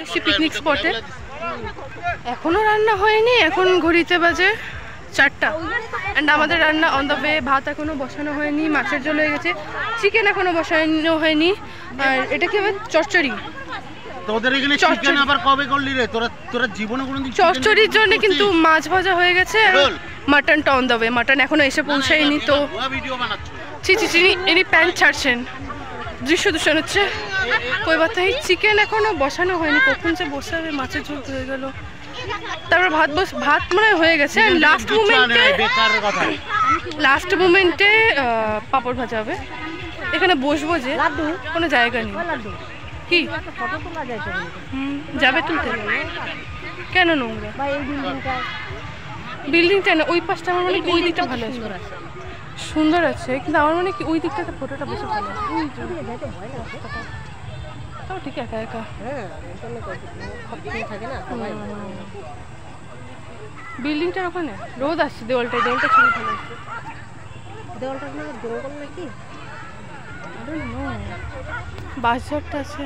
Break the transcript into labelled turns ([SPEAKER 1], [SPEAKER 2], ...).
[SPEAKER 1] এসেছি পিকনিক স্পটে। এখনো রান্না হয়নি, এখন ঘড়িতে বাজে 4টা। অ্যান্ড আমাদের রান্না অন দ্য ওয়ে। ভাত এখনো বসানো হয়নি, মাছের ঝোল হয়ে গেছে, চিকেন এখনো বসানো হয়নি। আর এটা কি হবে? চচ্চড়ি।
[SPEAKER 2] তোদের এখানে চিকেন আবার কবে করলি রে? তোরা জীবনে কোনোদিন
[SPEAKER 1] চচ্চড়ির জন্য কিন্তু মাছ ভাজা হয়ে গেছে। মাটনটা অন দ্য ওয়ে। মাটন এখনো এসে পৌঁছায়নি। তো ইনি প্যান্ট ছাড়ছেন, দৃশ্য দূষণ হচ্ছে। কই বাত নেই, চিকেন এখনো বসানো হয়নি, কখন যে বসাবে। মাছের ঝোল হয়ে গেল, তারপর ভাত মনে হয়ে গেছে। লাস্ট মোমেন্টে পাঁপড় ভাজা হবে। এখানে বসবো যে কোনো জায়গা নেই। কি যাবে তুলতে? কেন নোংরা? বিল্ডিংটা না, ওই পাশটা আমার মনে হয় ওই দিকটা ভালো আছে, সুন্দর আছে, কিন্তু আমার মনে হয় কি ওই দিকটাতে ফটোটা বেশি ভালো আছে। তাও ঠিক একা একা বিল্ডিংটার ওখানে রোদ আসছে, দেওয়ালটা ছবি ভালো আসছে। দেওয়ালটা জঙ্গল নাকি, বাঁশঝাড়টা আছে।